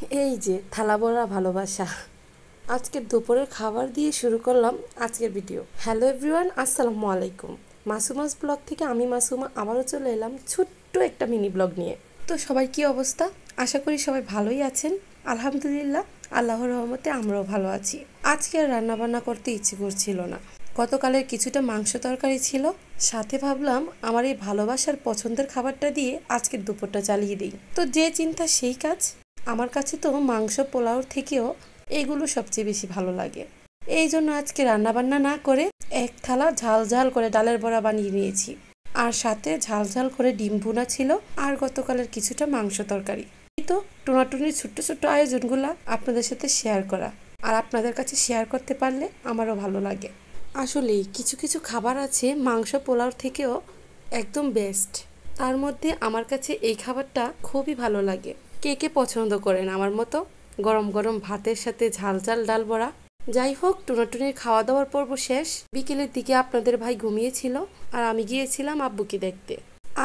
এই যে থালা ভরা ভালোবাসা। আজকের দুপুরের খাবার দিয়ে শুরু করলাম আজকের ভিডিও। হ্যালো এভরিওয়ান, আসসালামু আলাইকুম। মাসুমাস ব্লগ থেকে আমি মাসুমা আবারও চলে এলাম ছোট্ট একটা মিনি ব্লগ নিয়ে। তো সবাই কি অবস্থা? আশা করি সবাই ভালোই আছেন। আলহামদুলিল্লাহ, আল্লাহর রহমতে আমরাও ভালো আছি। আজকে আর রান্নাবান্না করতে ইচ্ছে করছিল না। গতকালের কিছুটা মাংস তরকারি ছিল, সাথে ভাবলাম আমার এই ভালোবাসার পছন্দের খাবারটা দিয়ে আজকের দুপুরটা চালিয়ে দিই। তো যে চিন্তা সেই কাজ। আমার কাছে তো মাংস পোলাওর থেকেও এগুলো সবচেয়ে বেশি ভালো লাগে। এই জন্য আজকে রান্নাবান্না না করে এক থালা ঝাল ঝাল করে ডালের বড়া বানিয়ে নিয়েছি। আর সাথে ঝাল ঝাল করে ডিম ভুনা ছিল, আর গতকালের কিছুটা মাংস তরকারি। এই তো টোনাটুনির ছোট্ট ছোট্ট আয়োজনগুলা আপনাদের সাথে শেয়ার করা, আর আপনাদের কাছে শেয়ার করতে পারলে আমারও ভালো লাগে। আসলেই কিছু কিছু খাবার আছে মাংস পোলাওর থেকেও একদম বেস্ট। তার মধ্যে আমার কাছে এই খাবারটা খুবই ভালো লাগে। কে কে পছন্দ করেন আমার মতো গরম গরম ভাতের সাথে ঝাল ঝাল ডাল বড়া? যাই হোক, টুনাটুনির খাওয়া দাওয়ার পর্ব শেষ। বিকেলের দিকে আপনাদের ভাই ঘুমিয়েছিল, আর আমি গিয়েছিলাম আব্বুকে দেখতে।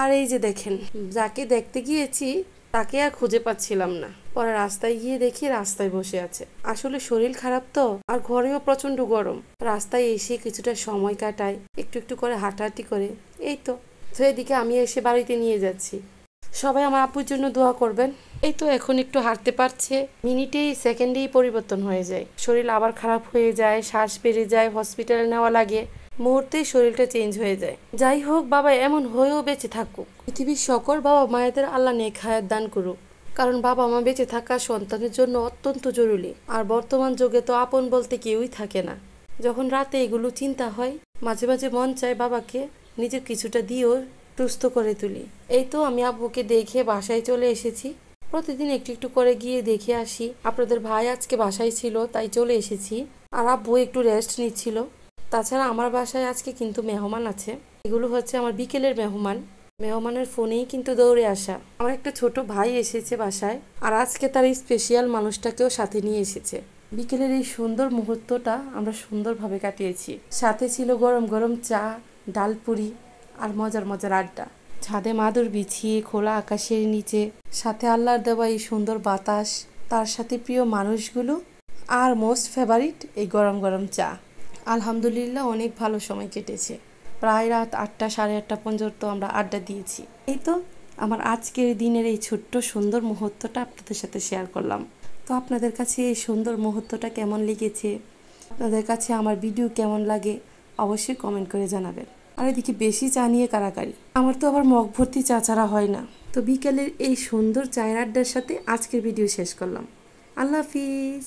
আর এই যে দেখেন, যাকে দেখতে গিয়েছি তাকে আর খুঁজে পাচ্ছিলাম না। পরে রাস্তায় গিয়ে দেখি রাস্তায় বসে আছে। আসলে শরীর খারাপ তো, আর ঘরেও প্রচন্ড গরম। রাস্তায় এসে কিছুটা সময় কাটাই, একটু একটু করে হাঁটাহাঁটি করে। এই তো এদিকে আমি এসে বাড়িতে নিয়ে যাচ্ছি। সবাই আমার আব্বুর জন্য দোয়া করবেন। এই তো এখন একটু হাঁটতে পারছে। মিনিটেই সেকেন্ডেই পরিবর্তন হয়ে যায়, শরীর আবার খারাপ হয়ে যায়, শ্বাস বেড়ে যায়, হসপিটালে নেওয়া লাগে, মুহূর্তেই শরীরটা চেঞ্জ হয়ে যায়। যাই হোক, বাবা এমন হয়েও বেঁচে থাকুক। পৃথিবীর সকল বাবা মায়েদের আল্লাহ নেক হায়াত দান করুক, কারণ বাবা মা বেঁচে থাকা সন্তানের জন্য অত্যন্ত জরুরি। আর বর্তমান যুগে তো আপন বলতে কেউই থাকে না। যখন রাতে এগুলো চিন্তা হয়, মাঝে মাঝে মন চায় বাবাকে নিজের কিছুটা দিয়েও সুস্থ করে তুলি। এই তো আমি আব্বুকে দেখে বাসায় চলে এসেছি। প্রতিদিন একটু একটু করে গিয়ে দেখে আসি। আপনাদের ভাই আজকে বাসায় ছিল, তাই চলে এসেছি। আর আব্বু একটু রেস্ট নিচ্ছিল। তাছাড়া আমার বাসায় আজকে কিন্তু মেহমান আছে। এগুলো হচ্ছে আমার বিকেলের মেহমান। মেহমানের ফোনেই কিন্তু দৌড়ে আসা। আমার একটা ছোট ভাই এসেছে বাসায়, আর আজকে তার এই স্পেশাল মানুষটাকেও সাথে নিয়ে এসেছে। বিকেলের এই সুন্দর মুহূর্তটা আমরা সুন্দরভাবে কাটিয়েছি। সাথে ছিল গরম গরম চা, ডালপুরি, আর মজার মজার আড্ডা। ছাদে মাদুর বিছিয়ে খোলা আকাশের নিচে, সাথে আল্লাহর দেওয়া এই সুন্দর বাতাস, তার সাথে প্রিয় মানুষগুলো, আর মোস্ট ফেভারিট এই গরম গরম চা। আলহামদুলিল্লাহ, অনেক ভালো সময় কেটেছে। প্রায় রাত 8টা, 8:30 পর্যন্ত আমরা আড্ডা দিয়েছি। এই তো আমার আজকের দিনের এই ছোট্ট সুন্দর মুহূর্তটা আপনাদের সাথে শেয়ার করলাম। তো আপনাদের কাছে এই সুন্দর মুহূর্তটা কেমন লেগেছে, আপনাদের কাছে আমার ভিডিও কেমন লাগে, অবশ্যই কমেন্ট করে জানাবেন। আর এদিকে বেশি চা নিয়ে কারাকারি। আমার তো আবার মগ ভর্তি চা ছাড়া হয় না। তো বিকেলের এই সুন্দর চায়ের আড্ডার সাথে আজকের ভিডিও শেষ করলাম। আল্লাহ হাফিজ।